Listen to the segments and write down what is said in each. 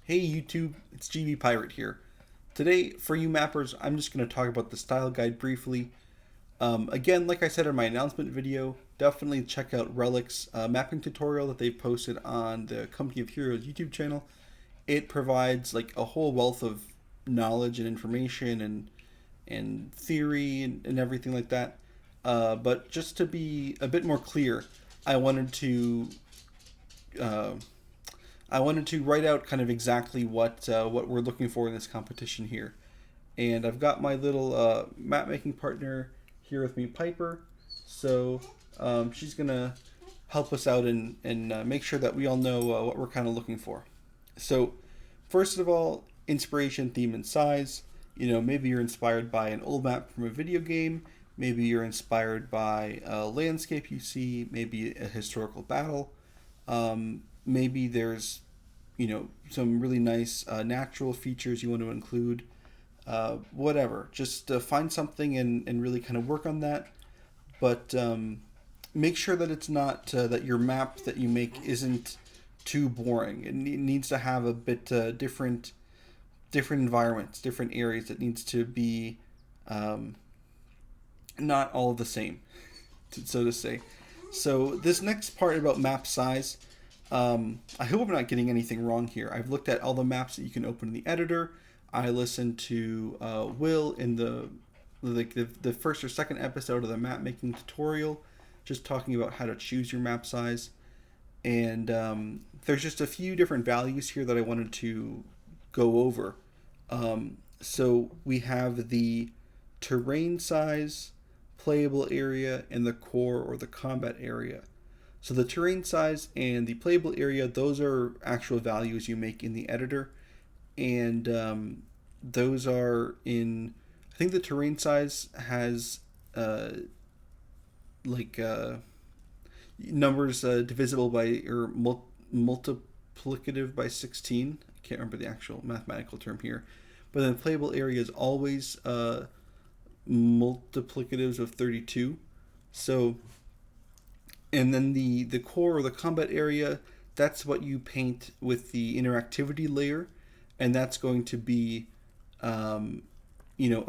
Hey YouTube, it's GB Pirate here. Today, for you mappers, I'm just going to talk about the style guide briefly. Again, like I said in my announcement video, definitely check out Relic's mapping tutorial that they've posted on the Company of Heroes YouTube channel. It provides like a whole wealth of knowledge and information and theory and everything like that. But just to be a bit more clear, I wanted to uh, I wanted to write out kind of exactly what we're looking for in this competition here. And I've got my little map making partner here with me, Piper. So she's gonna help us out and make sure that we all know what we're kind of looking for. So first of all, inspiration, theme, and size. Maybe you're inspired by an old map from a video game. Maybe you're inspired by a landscape you see. Maybe a historical battle. Maybe there's some really nice natural features you want to include. Whatever, just find something and really kind of work on that. But make sure that it's not that your map that you make isn't too boring. It needs to have a bit different environments, different areas. It needs to be not all the same, so to say. So this next part about map size, I hope I'm not getting anything wrong here. I've looked at all the maps that you can open in the editor. I listened to Will in the first or second episode of the map making tutorial, just talking about how to choose your map size. And there's just a few different values here that I wanted to go over. So we have the terrain size, playable area, and the core or the combat area. So the terrain size and the playable area, those are actual values you make in the editor. And those are in, I think the terrain size has like numbers divisible by, or multiplicative by 16. I can't remember the actual mathematical term here. But then playable area is always multiplicatives of 32. So, and then the core or the combat area, that's what you paint with the interactivity layer, and that's going to be a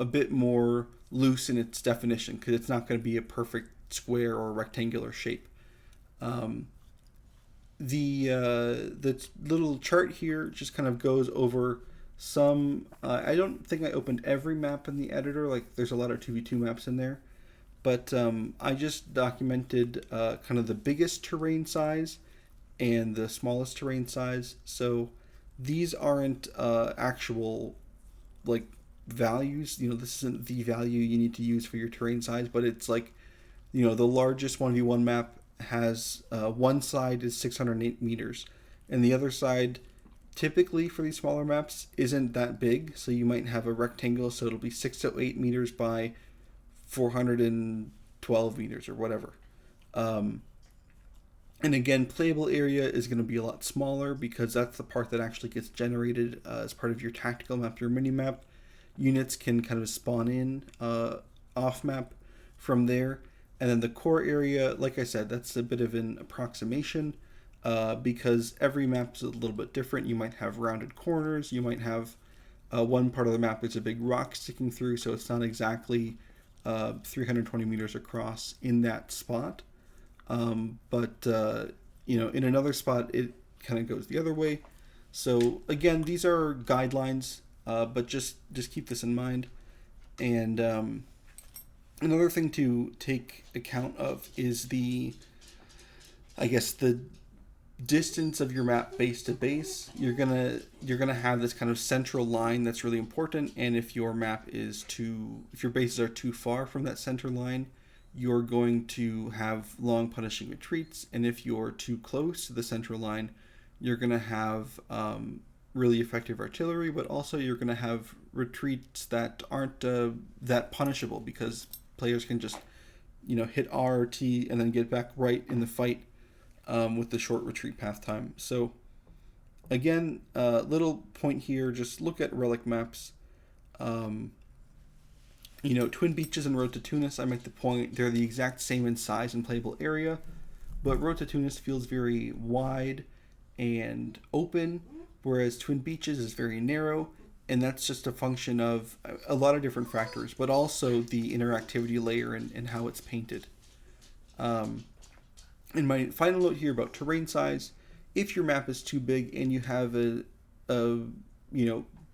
bit more loose in its definition, because it's not going to be a perfect square or rectangular shape. The little chart here just kind of goes over some. I don't think I opened every map in the editor. Like, there's a lot of 2v2 maps in there, but I just documented kind of the biggest terrain size and the smallest terrain size. So these aren't actual like values. This isn't the value you need to use for your terrain size, but it's like, the largest 1v1 map has one side is 608 meters, and the other side, typically for these smaller maps, isn't that big. So you might have a rectangle, so it'll be 608 meters by 412 meters or whatever. And again, playable area is going to be a lot smaller, because that's the part that actually gets generated as part of your tactical map, your mini map. Units can kind of spawn in off map from there. And then the core area, like I said, that's a bit of an approximation, because every map is a little bit different. You might have rounded corners. You might have one part of the map is a big rock sticking through, so it's not exactly 320 meters across in that spot. But in another spot, it kind of goes the other way. So again, these are guidelines, but just keep this in mind. And another thing to take account of is the distance of your map base to base. You're gonna have this kind of central line that's really important, and if your bases are too far from that center line, you're going to have long punishing retreats. And if you're too close to the central line, you're gonna have really effective artillery, but also you're gonna have retreats that aren't that punishable, because players can just hit R or T and then get back right in the fight with the short retreat path time. So again, little point here, just look at relic maps. Twin Beaches and Road to Tunis, I make the point, they're the exact same in size and playable area, but Road to Tunis feels very wide and open, whereas Twin Beaches is very narrow, and that's just a function of a lot of different factors, but also the interactivity layer and how it's painted. Um, and my final note here about terrain size: if your map is too big and you have a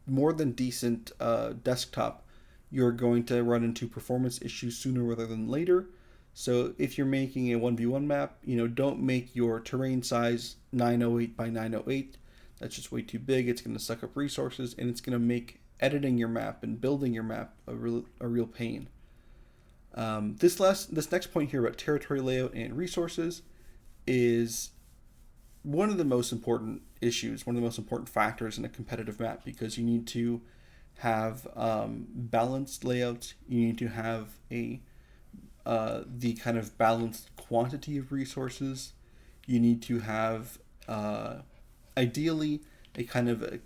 more than decent desktop, you're going to run into performance issues sooner rather than later. So if you're making a 1v1 map, don't make your terrain size 908 by 908. That's just way too big. It's going to suck up resources, and it's going to make editing your map and building your map a real pain. This next point here about territory layout and resources is one of the most important issues, one of the most important factors in a competitive map, because you need to have balanced layouts. You need to have the kind of balanced quantity of resources. You need to have ideally a kind of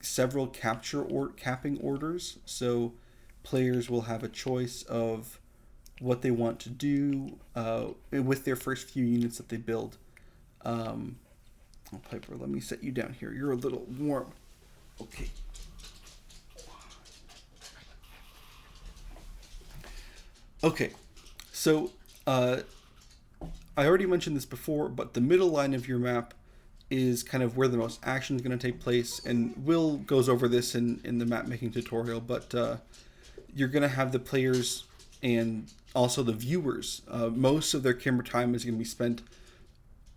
several capping orders, so players will have a choice of what they want to do with their first few units that they build. Piper, let me set you down here. You're a little warm. Okay. Okay, so I already mentioned this before, but the middle line of your map is kind of where the most action is going to take place, and Will goes over this in the map making tutorial, but you're going to have the players and also the viewers. Most of their camera time is going to be spent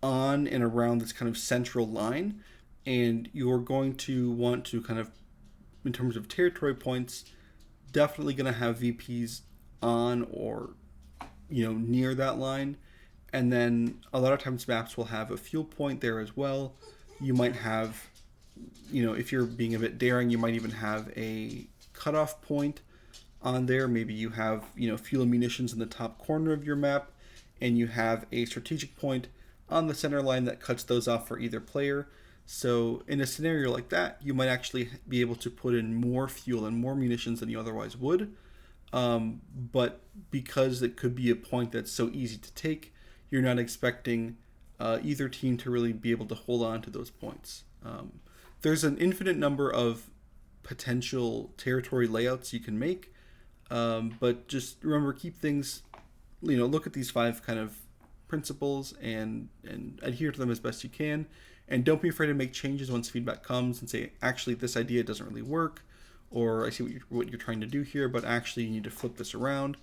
on and around this kind of central line, and you're going to want to kind of, in terms of territory points, definitely going to have VPs on or near that line. And then a lot of times maps will have a fuel point there as well. You might have, if you're being a bit daring, you might even have a cutoff point on there. Maybe you have fuel and munitions in the top corner of your map, and you have a strategic point on the center line that cuts those off for either player. So in a scenario like that, you might actually be able to put in more fuel and more munitions than you otherwise would. But because it could be a point that's so easy to take, you're not expecting either team to really be able to hold on to those points. There's an infinite number of potential territory layouts you can make, but just remember, keep things, look at these 5 kind of principles and adhere to them as best you can. And don't be afraid to make changes once feedback comes and say, actually, this idea doesn't really work, or I see what you're trying to do here, but actually you need to flip this around.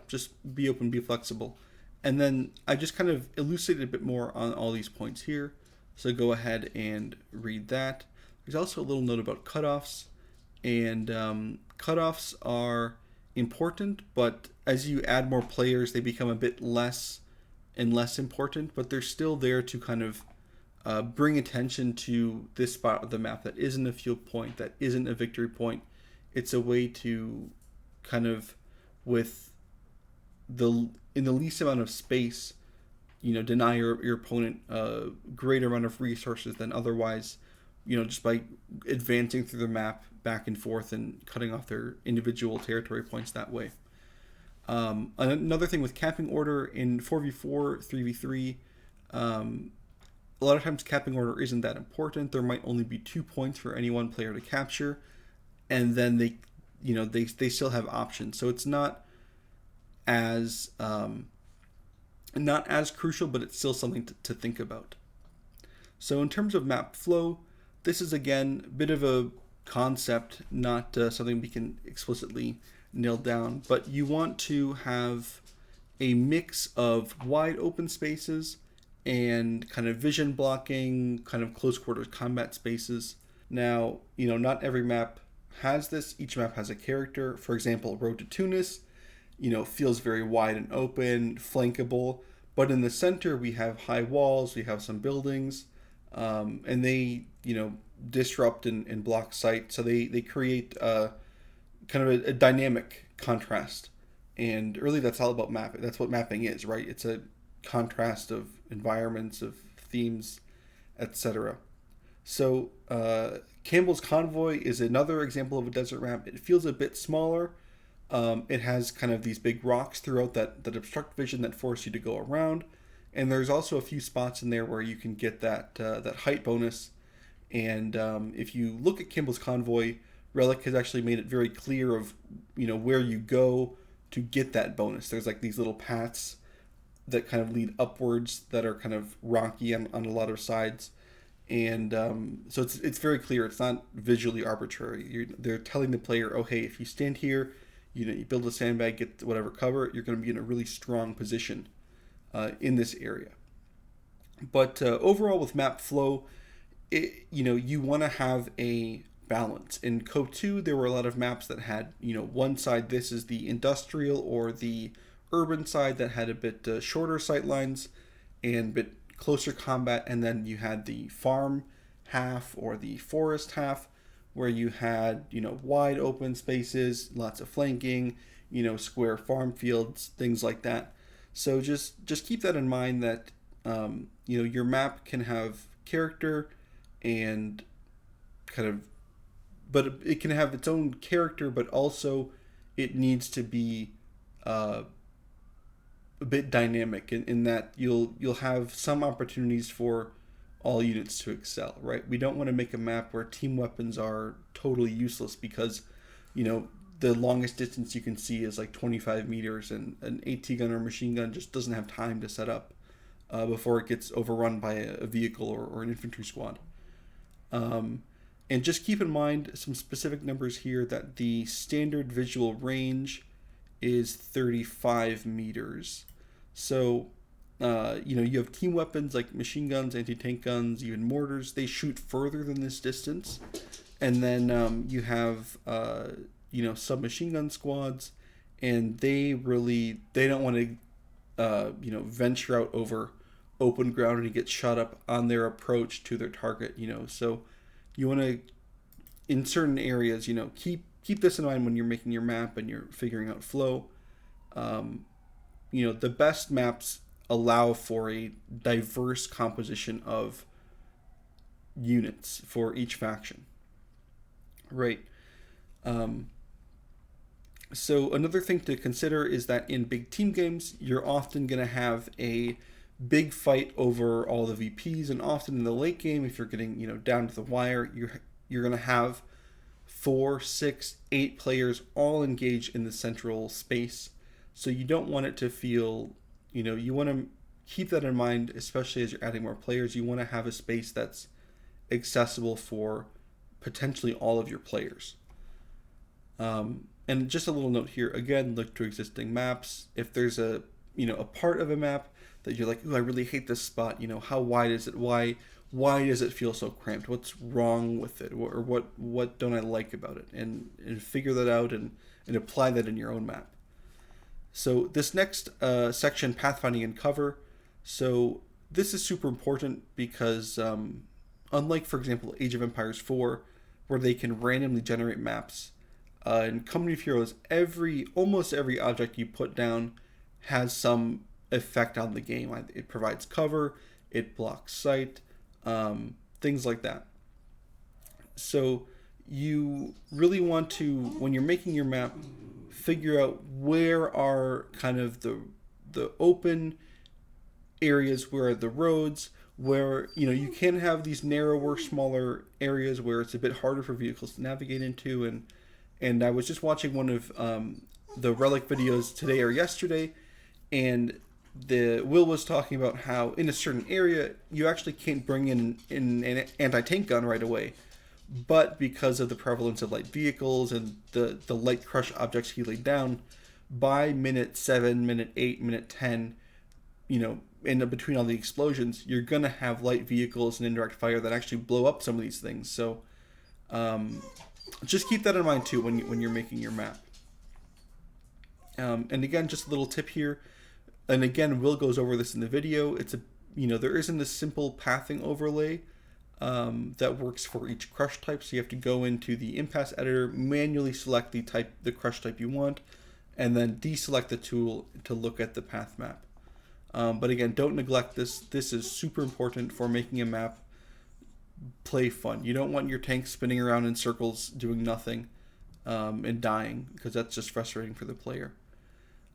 Just be open, be flexible. And then I just kind of elucidated a bit more on all these points here, so go ahead and read that. There's also a little note about cutoffs, and cutoffs are important, but as you add more players, they become a bit less and less important, but they're still there to kind of bring attention to this spot of the map that isn't a fuel point, that isn't a victory point. It's a way to kind of, in the least amount of space, deny your opponent a greater amount of resources than otherwise, just by advancing through the map back and forth and cutting off their individual territory points that way. Another thing with capping order in 4v4, 3v3, a lot of times capping order isn't that important. There might only be 2 points for any one player to capture, and then they still have options. So it's not as crucial, but it's still something to think about. So in terms of map flow, this is again a bit of a concept, not something we can explicitly nail down, but you want to have a mix of wide open spaces and kind of vision blocking, kind of close quarters combat spaces. Now, not every map has this. Each map has a character. For example, Road to Tunis, feels very wide and open, flankable, but in the center we have high walls, we have some buildings, and they, disrupt and block sight. So they create kind of a dynamic contrast. And really that's all about mapping. That's what mapping is, right? It's a contrast of environments, of themes, etc. So Campbell's Convoy is another example of a desert map. It feels a bit smaller. It has kind of these big rocks throughout that obstruct vision that force you to go around. And there's also a few spots in there where you can get that height bonus. And if you look at Kimball's Convoy, Relic has actually made it very clear of where you go to get that bonus. There's like these little paths that kind of lead upwards that are kind of rocky on a lot of sides. And so it's very clear. It's not visually arbitrary. They're telling the player, oh, hey, if you stand here, you build a sandbag, get whatever cover, you're going to be in a really strong position in this area. But overall, with map flow, you want to have a balance. In CoH 2, there were a lot of maps that had, one side, this is the industrial or the urban side that had a bit shorter sight lines and a bit closer combat, and then you had the farm half or the forest half where you had wide open spaces, lots of flanking, square farm fields, things like that. So just keep that in mind that your map can have character and kind of, but it can have its own character, but also it needs to be a bit dynamic in that you'll have some opportunities for all units to excel, right? We don't want to make a map where team weapons are totally useless because, the longest distance you can see is like 25 meters and an AT gun or machine gun just doesn't have time to set up before it gets overrun by a vehicle or an infantry squad. And just keep in mind some specific numbers here that the standard visual range is 35 meters. So, you have team weapons like machine guns, anti-tank guns, even mortars. They shoot further than this distance. And then you have, submachine gun squads, and they don't want to, venture out over open ground and get shot up on their approach to their target, So you want to, in certain areas, keep this in mind when you're making your map and you're figuring out flow. The best maps allow for a diverse composition of units for each faction. Right. So another thing to consider is that in big team games, you're often going to have a big fight over all the VPs, and often in the late game, if you're getting down to the wire, you're going to have 4, 6, 8 players all engaged in the central space. So you don't want it to feel, you want to keep that in mind, especially as you're adding more players. You want to have a space that's accessible for potentially all of your players. And just a little note here, again, look to existing maps. If there's a part of a map that you're like, ooh, I really hate this spot, how wide is it? Why does it feel so cramped? What's wrong with it? Or what don't I like about it? And figure that out and apply that in your own map. So this next section, pathfinding and cover. So this is super important because unlike, for example, Age of Empires 4, where they can randomly generate maps, in Company of Heroes, almost every object you put down has some effect on the game. It provides cover, it blocks sight, things like that. So you really want to, when you're making your map, figure out where are kind of the open areas, where are the roads, where you can have these narrower, smaller areas where it's a bit harder for vehicles to navigate into. And I was just watching one of the Relic videos today or yesterday, and Will was talking about how in a certain area you actually can't bring in an anti-tank gun right away, but because of the prevalence of light vehicles and the light crush objects he laid down, by minute 7, minute 8, minute 10, in between all the explosions, you're gonna have light vehicles and indirect fire that actually blow up some of these things. So just keep that in mind too when you're making your map. And again, just a little tip here. And again, Will goes over this in the video. It's there isn't a simple pathing overlay that works for each crush type. So you have to go into the impasse editor, manually select the crush type you want, and then deselect the tool to look at the path map. But again, don't neglect this. This is super important for making a map play fun. You don't want your tank spinning around in circles doing nothing and dying, because that's just frustrating for the player.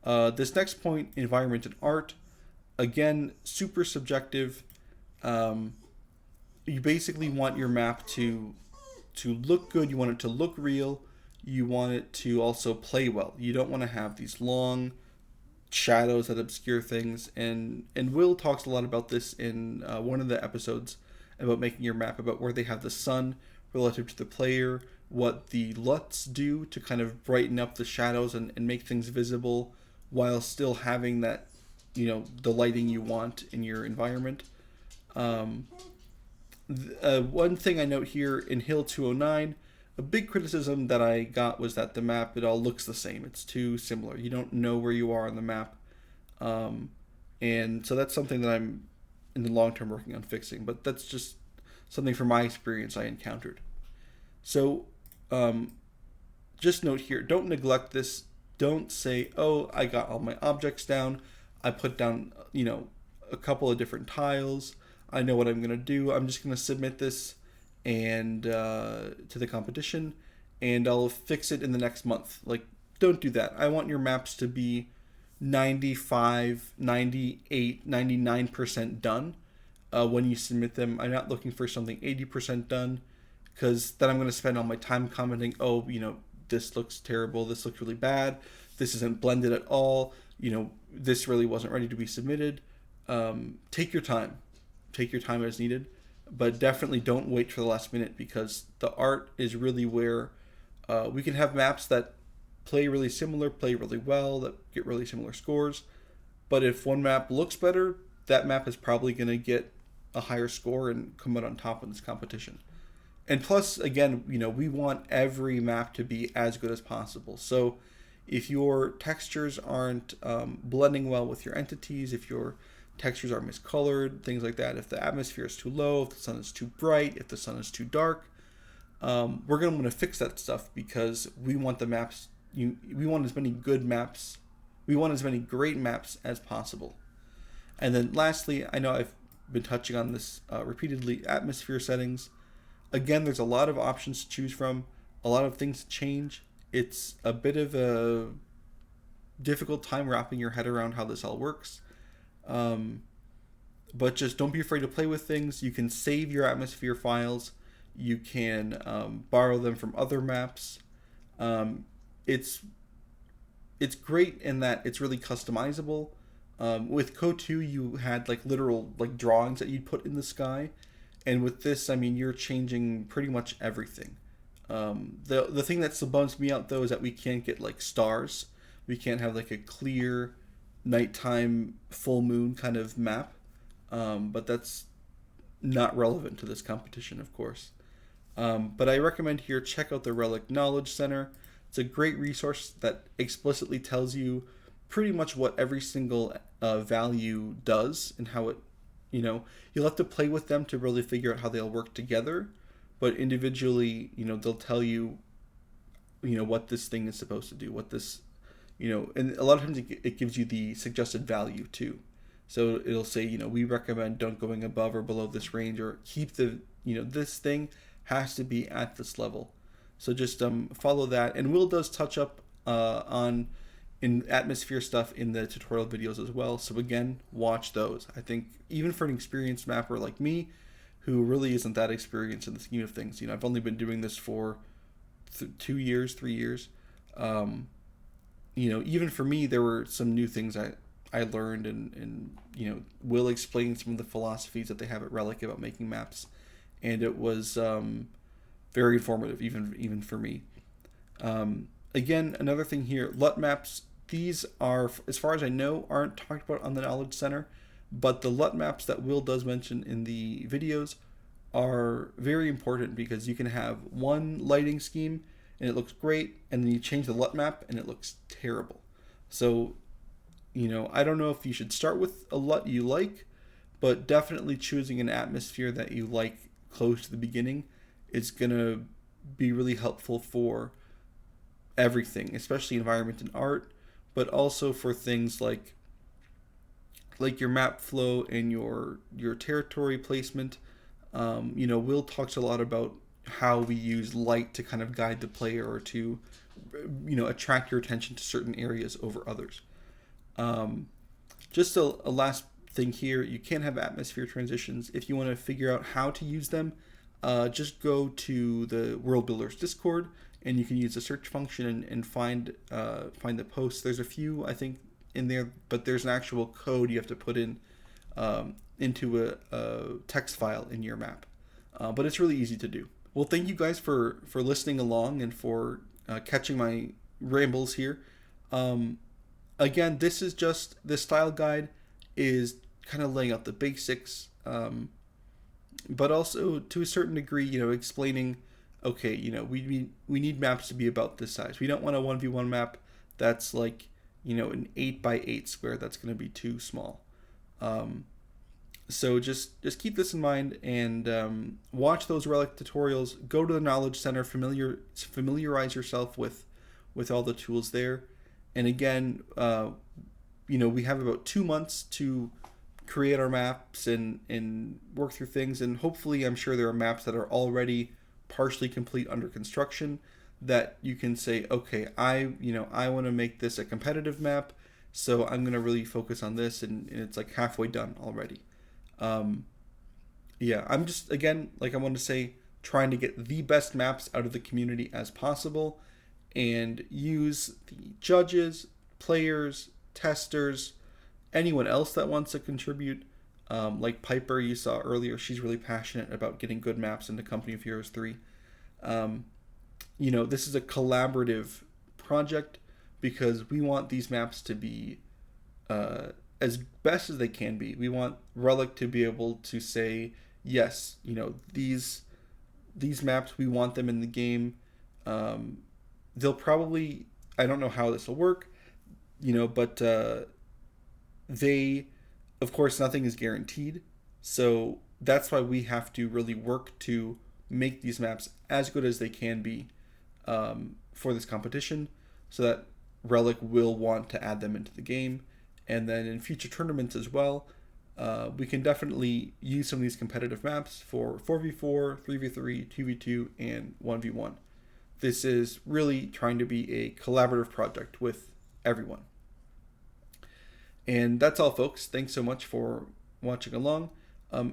This next point, environment and art. again, super subjective. You basically want your map to look good. You want it to look real. You want it to also play well. You don't want to have these long shadows that obscure things. And Will talks a lot about this in one of the episodes about making your map, about where they have the sun relative to the player, what the LUTs do to kind of brighten up the shadows and make things visible while still having that, the lighting you want in your environment. One thing I note here in Hill 209, a big criticism that I got was that the map, it all looks the same. It's too similar. You don't know where you are on the map. And so that's something that I'm in the long term working on fixing. But that's just something from my experience I encountered. So just note here, don't neglect this. Don't say, oh, I got all my objects down. I put down, a couple of different tiles. I know what I'm going to do. I'm just going to submit this and to the competition, and I'll fix it in the next month. Like, don't do that. I want your maps to be 95, 98, 99% done when you submit them. I'm not looking for something 80% done, because then I'm going to spend all my time commenting, oh, this looks terrible, this looks really bad, this isn't blended at all, this really wasn't ready to be submitted. Take your time. Take your time as needed, but definitely don't wait for the last minute, because the art is really where we can have maps that play really similar, play really well, that get really similar scores. But if one map looks better, that map is probably going to get a higher score and come out on top in this competition. And plus, again, we want every map to be as good as possible. So if your textures aren't blending well with your entities, if your textures are miscolored, things like that, if the atmosphere is too low, if the sun is too bright, if the sun is too dark, we're going to want to fix that stuff, because we want the maps, we want as many good maps, we want as many great maps as possible. And then lastly, I know I've been touching on this repeatedly, atmosphere settings. Again, there's a lot of options to choose from, a lot of things to change. It's a bit of a difficult time wrapping your head around how this all works. But just don't be afraid to play with things. You can save your atmosphere files. You can borrow them from other maps. It's great in that it's really customizable. With CoH, you had literal drawings that you'd put in the sky. And with this, you're changing pretty much everything. The thing that still bums me out, though, is that we can't get stars. We can't have a clear nighttime full moon kind of map. But that's not relevant to this competition, of course. But I recommend here, check out the Relic Knowledge Center. It's a great resource that explicitly tells you pretty much what every single value does and how it, you'll have to play with them to really figure out how they'll work together. But individually, they'll tell you, what this thing is supposed to do, what this, and a lot of times it gives you the suggested value too. So it'll say, we recommend don't going above or below this range, or keep the, this thing has to be at this level. So just follow that. And Will does touch up on in atmosphere stuff in the tutorial videos as well. So again, watch those. I think even for an experienced mapper like me, who really isn't that experienced in the scheme of things, I've only been doing this for 2 years, 3 years. Even for me, there were some new things I learned, and Will explain some of the philosophies that they have at Relic about making maps, and it was very informative, even for me. Again, another thing here, LUT maps, these are, as far as I know, aren't talked about on the Knowledge Center, but the LUT maps that Will does mention in the videos are very important, because you can have one lighting scheme and it looks great, and then you change the LUT map and it looks terrible. So, I don't know if you should start with a LUT you like, but definitely choosing an atmosphere that you like close to the beginning is going to be really helpful for everything, especially environment and art, but also for things like your map flow and your territory placement. Will talks a lot about how we use light to kind of guide the player, or to attract your attention to certain areas over others. Just a last thing here. You can't have atmosphere transitions. If you want to figure out how to use them, just go to the Worldbuilders Discord, and you can use the search function and find the posts. There's a few, I think, in there, but there's an actual code you have to put in into a text file in your map. But it's really easy to do. Well, thank you guys for listening along and for catching my rambles here. Again, this style guide is kind of laying out the basics, but also to a certain degree, explaining, okay, we need maps to be about this size. We don't want a 1v1 map that's like, an 8x8 square. That's going to be too small. So just keep this in mind and watch those Relic tutorials. Go to the Knowledge Center, familiarize yourself with all the tools there. And again, we have about 2 months to create our maps and work through things. And hopefully, I'm sure there are maps that are already partially complete under construction that you can say, okay, I want to make this a competitive map, so I'm going to really focus on this, and it's like halfway done already. I'm just, again, like I wanted to say, trying to get the best maps out of the community as possible and use the judges, players, testers, anyone else that wants to contribute. Like Piper, you saw earlier, she's really passionate about getting good maps into Company of Heroes 3. This is a collaborative project because we want these maps to be as best as they can be. We want Relic to be able to say, yes, these maps, we want them in the game. They'll probably, I don't know how this will work, but of course, nothing is guaranteed. So that's why we have to really work to make these maps as good as they can be for this competition, so that Relic will want to add them into the game. And then in future tournaments as well, we can definitely use some of these competitive maps for 4v4, 3v3, 2v2, and 1v1. This is really trying to be a collaborative project with everyone. And that's all, folks. Thanks so much for watching along.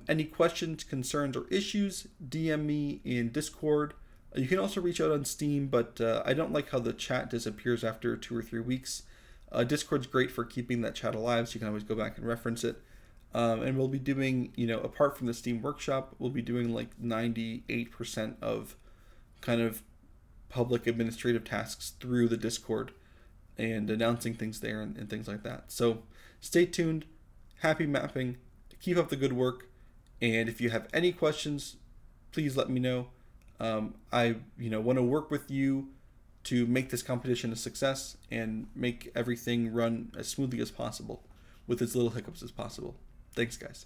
Any questions, concerns, or issues, DM me in Discord. You can also reach out on Steam, but I don't like how the chat disappears after 2 or 3 weeks. Discord's great for keeping that chat alive, so you can always go back and reference it. And we'll be doing, apart from the Steam workshop, we'll be doing like 98% of kind of public administrative tasks through the Discord and announcing things there and things like that. So stay tuned. Happy mapping. Keep up the good work. And if you have any questions, please let me know. I want to work with you to make this competition a success and make everything run as smoothly as possible with as little hiccups as possible. Thanks, guys.